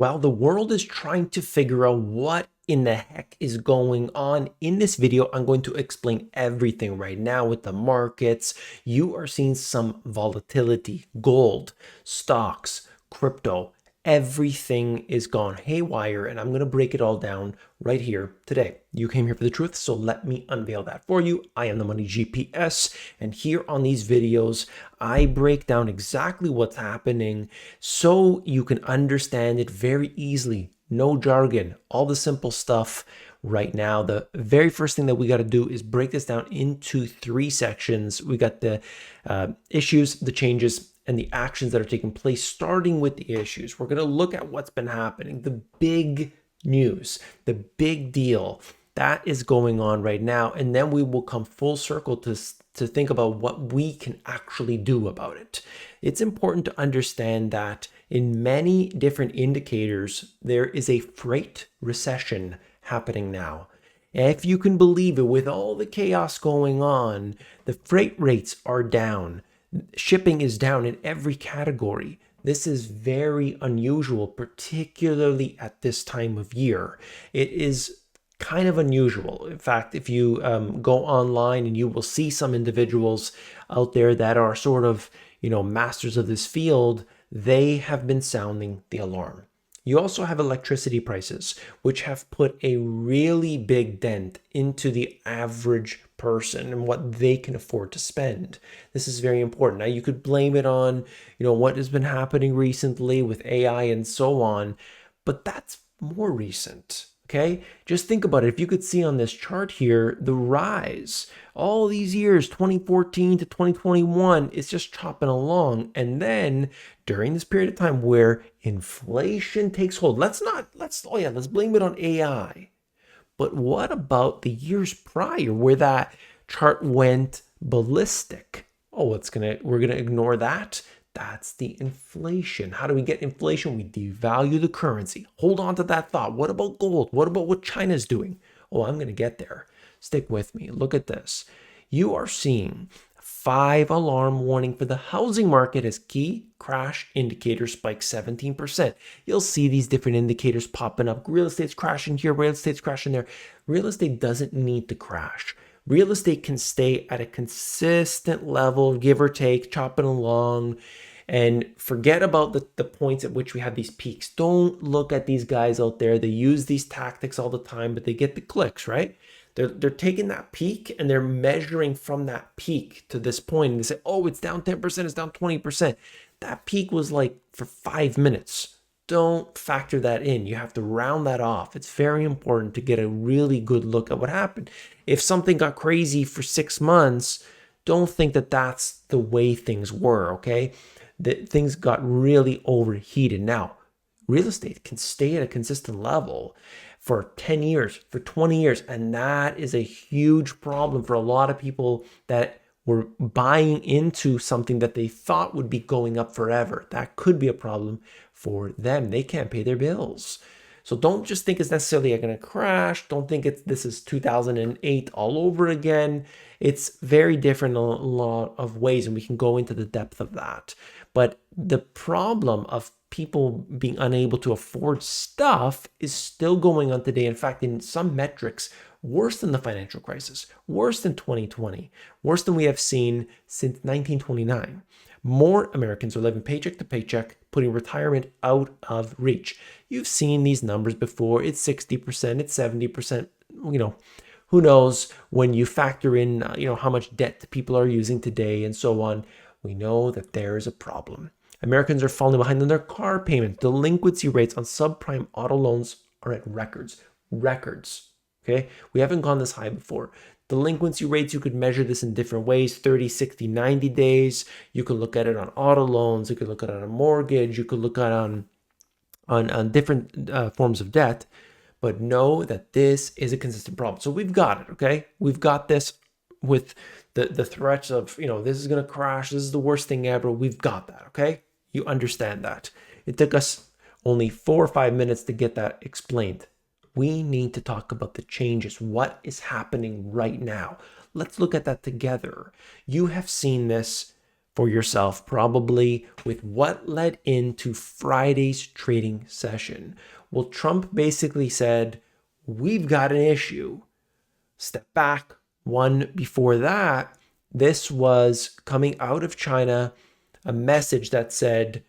While the world is trying to figure out what in the heck is going on, in this video, I'm going to explain everything right now with the markets. You are seeing some volatility, gold, stocks, crypto, everything is gone haywire, and I'm going to break it all down right here today. You came here for the truth, so let me unveil that for you. I am the Money GPS, and here on these videos, I break down exactly what's happening so you can understand it very easily. No jargon, all the simple stuff right now. The very first thing that we got to do is break this down into three sections. We got the issues, the changes, and the actions that are taking place, starting with the issues. We're going to look at what's been happening, the big news, the big deal that is going on right now, and then we will come full circle to think about what we can actually do about it. It's important to understand that in many different indicators, there is a freight recession happening now. If you can believe it, with all the chaos going on, the freight rates are down. Shipping is down in every category. This is very unusual, particularly at this time of year. It is kind of unusual. In fact, if you go online, and you will see some individuals out there that are sort of, masters of this field, they have been sounding the alarm. You also have electricity prices, which have put a really big dent into the average person and what they can afford to spend. This is very important. Now, you could blame it on, what has been happening recently with AI and so on, but that's more recent. Okay, just think about it. If you could see on this chart here, the rise, all these years, 2014 to 2021, it's just chopping along. And then during this period of time where inflation takes hold, let's blame it on AI. But what about the years prior where that chart went ballistic? Oh, we're gonna ignore that. That's the inflation. How do we get inflation? We devalue the currency. Hold on to that thought. What about gold? What about what China's doing? Oh, I'm going to get there. Stick with me. Look at this. You are seeing 5 alarm warning for the housing market as key crash indicator spikes 17%. You'll see these different indicators popping up. Real estate's crashing here, real estate's crashing there. Real estate doesn't need to crash. Real estate can stay at a consistent level, give or take, chopping along, and forget about the points at which we have these peaks. Don't look at these guys out there. They use these tactics all the time, but they get the clicks, right? They're taking that peak and they're measuring from that peak to this point. And they say, oh, it's down 10%, it's down 20%. That peak was like for 5 minutes. Don't factor that in. You have to round that off. It's very important to get a really good look at what happened. If something got crazy for 6 months, don't think that that's the way things were, okay? That things got really overheated. Now, real estate can stay at a consistent level for 10 years, for 20 years, and that is a huge problem for a lot of people that were buying into something that they thought would be going up forever. That could be a problem for them. They can't pay their bills. So don't just think it's necessarily going to crash. Don't think this is 2008 all over again. It's very different in a lot of ways, and we can go into the depth of that. But the problem of people being unable to afford stuff is still going on today. In fact, in some metrics, worse than the financial crisis, worse than 2020, worse than we have seen since 1929. More Americans are living paycheck to paycheck, putting retirement out of reach. You've seen these numbers before. It's 60%, it's 70%. Who knows when you factor in, how much debt people are using today and so on. We know that there is a problem. Americans are falling behind on their car payment. Delinquency rates on subprime auto loans are at records. Okay? We haven't gone this high before. Delinquency rates, you could measure this in different ways, 30, 60, 90 days. You could look at it on auto loans. You could look at it on a mortgage. You could look at it on different forms of debt. But know that this is a consistent problem. So we've got it, okay? We've got this with the threats of, this is going to crash. This is the worst thing ever. We've got that, okay? You understand that. It took us only 4 or 5 minutes to get that explained. We need to talk about the changes. What is happening right now? Let's look at that together. You have seen this for yourself, probably with what led into Friday's trading session. Well, Trump basically said, we've got an issue. Step back. One before that, this was coming out of China, a message that said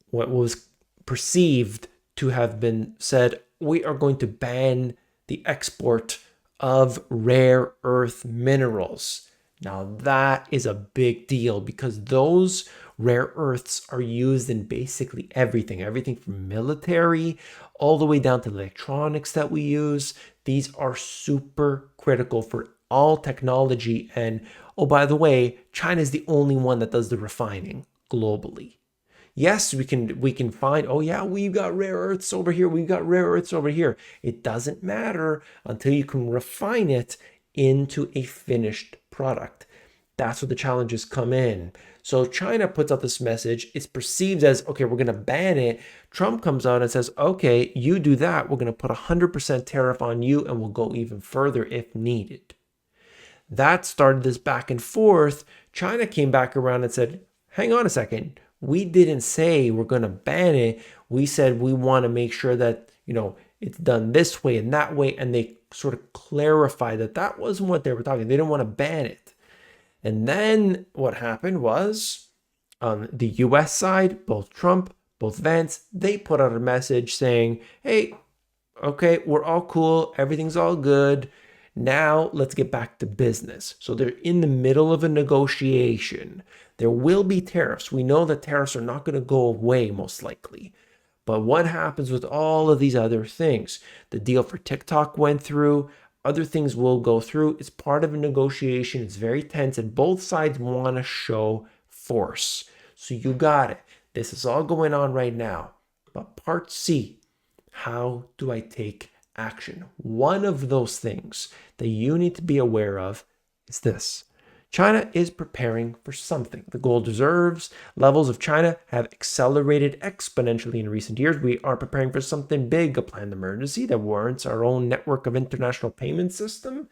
what was perceived to have been said, we are going to ban the export of rare earth minerals. Now that is a big deal because those rare earths are used in basically everything from military all the way down to electronics that we use. These are super critical for all technology. And oh, by the way, China is the only one that does the refining globally. Yes, we can find, oh yeah, we've got rare earths over here, we've got rare earths over here. It doesn't matter until you can refine it into a finished product. That's where the challenges come in. So China puts out this message. It's perceived as, okay, we're going to ban it. Trump comes out and says, okay, you do that. We're going to put 100% tariff on you and we'll go even further if needed. That started this back and forth. China came back around and said, hang on a second. We didn't say we're going to ban it. We said we want to make sure that, it's done this way and that way. And they sort of clarified that that wasn't what they were talking. They didn't want to ban it. And then what happened was on the US side, both Trump, both Vance, they put out a message saying, hey, okay, we're all cool. Everything's all good. Now let's get back to business. So they're in the middle of a negotiation. There will be tariffs. We know that tariffs are not going to go away most likely. But what happens with all of these other things? The deal for TikTok went through. Other things will go through. It's part of a negotiation. It's very tense and both sides want to show force. So you got it. This is all going on right now. But part C, how do I take action? One of those things that you need to be aware of is this. China is preparing for something. The gold reserves levels of China have accelerated exponentially in recent years. We are preparing for something big, a planned emergency that warrants our own network of international payment system.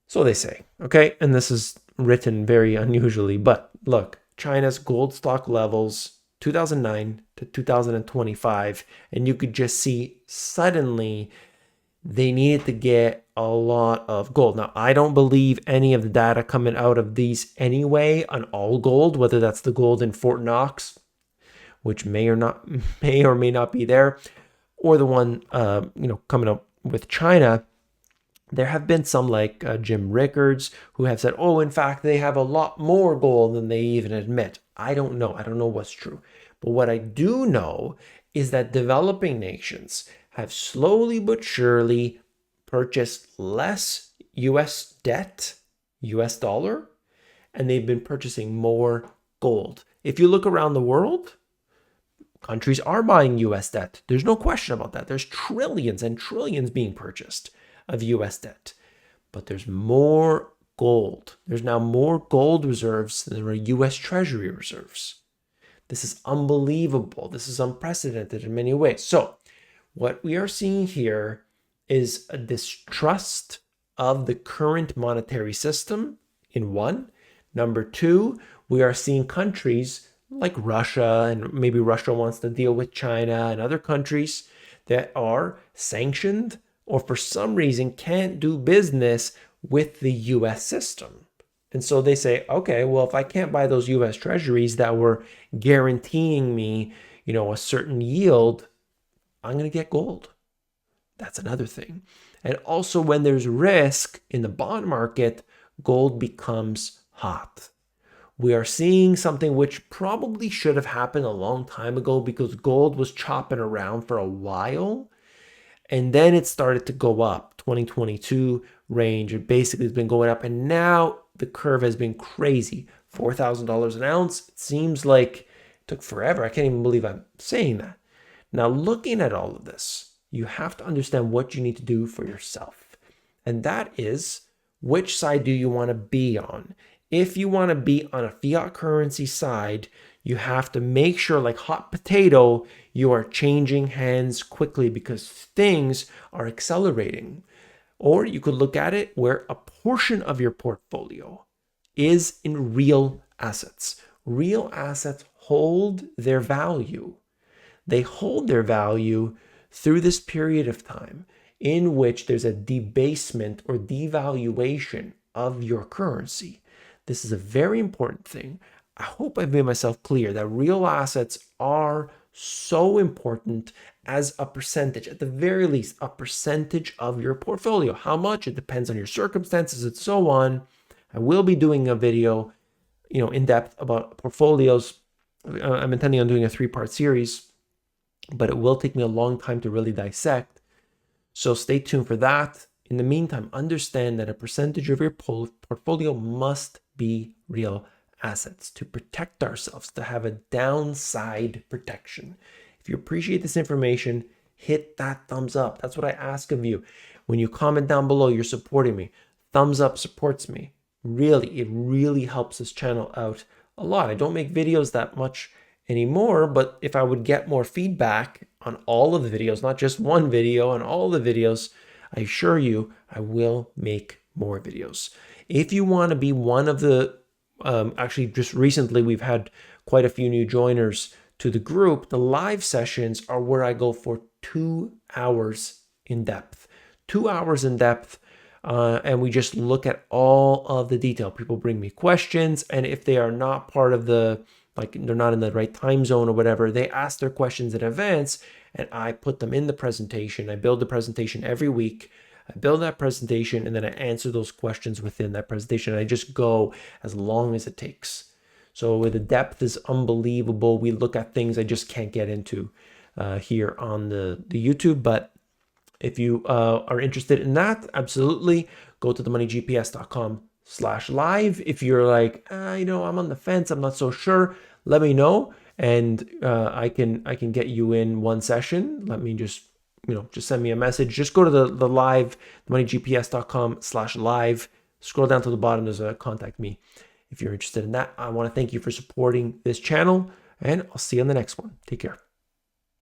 So they say, okay? And this is written very unusually, but look, China's gold stock levels 2009 to 2025, and you could just see suddenly they needed to get a lot of gold. Now, I don't believe any of the data coming out of these anyway on all gold, whether that's the gold in Fort Knox, which may or may not be there, or the one coming up with China. There have been some like Jim Rickards who have said, oh, in fact, they have a lot more gold than they even admit. I don't know. I don't know what's true. But what I do know is that developing nations have slowly but surely purchased less US debt, US dollar, and they've been purchasing more gold. If you look around the world, countries are buying US debt. There's no question about that. There's trillions and trillions being purchased of US debt. But there's more gold. There's now more gold reserves than there are US Treasury reserves. This is unbelievable. This is unprecedented in many ways. So what we are seeing here is a distrust of the current monetary system in one. Number two, we are seeing countries like Russia, and maybe Russia wants to deal with China and other countries that are sanctioned or for some reason can't do business with the US system. And so they say, okay, well, if I can't buy those US treasuries that were guaranteeing me, a certain yield, I'm going to get gold. That's another thing. And also when there's risk in the bond market, gold becomes hot. We are seeing something which probably should have happened a long time ago because gold was chopping around for a while. And then it started to go up, 2022 range. It basically has been going up. And now the curve has been crazy. $4,000 an ounce. It seems like it took forever. I can't even believe I'm saying that. Now, looking at all of this, you have to understand what you need to do for yourself. And that is, which side do you want to be on? If you want to be on a fiat currency side, you have to make sure, like hot potato, you are changing hands quickly because things are accelerating. Or you could look at it where a portion of your portfolio is in real assets, real assets hold their value. They hold their value through this period of time in which there's a debasement or devaluation of your currency. This is a very important thing. I hope I've made myself clear that real assets are so important as a percentage, at the very least, a percentage of your portfolio. How much? It depends on your circumstances and so on. I will be doing a video, in depth about portfolios. I'm intending on doing a 3-part series, but it will take me a long time to really dissect. So stay tuned for that. In the meantime, understand that a percentage of your portfolio must be real assets to protect ourselves, to have a downside protection. If you appreciate this information, hit that thumbs up. That's what I ask of you. When you comment down below, you're supporting me. Thumbs up supports me. Really, it really helps this channel out a lot. I don't make videos that much anymore, but if I would get more feedback on all of the videos, not just one video, on all the videos, I assure you I will make more videos. If you want to be one of the, actually just recently we've had quite a few new joiners to the group, the live sessions are where I go for 2 hours in depth. 2 hours in depth. And we just look at all of the detail. People bring me questions, and if they are not part of the, like they're not in the right time zone or whatever, they ask their questions in advance, and I put them in the presentation. I build the presentation every week. I build that presentation, and then I answer those questions within that presentation. I just go as long as it takes. So the depth is unbelievable. We look at things I just can't get into here on the YouTube, but if you are interested in that, absolutely go to themoneygps.com/live. If you're like, I'm on the fence, I'm not so sure, let me know, and I can get you in one session. Let me just send me a message. Just go to the live, themoneygps.com/live. Scroll down to the bottom. There's a contact me if you're interested in that. I want to thank you for supporting this channel, and I'll see you on the next one. Take care.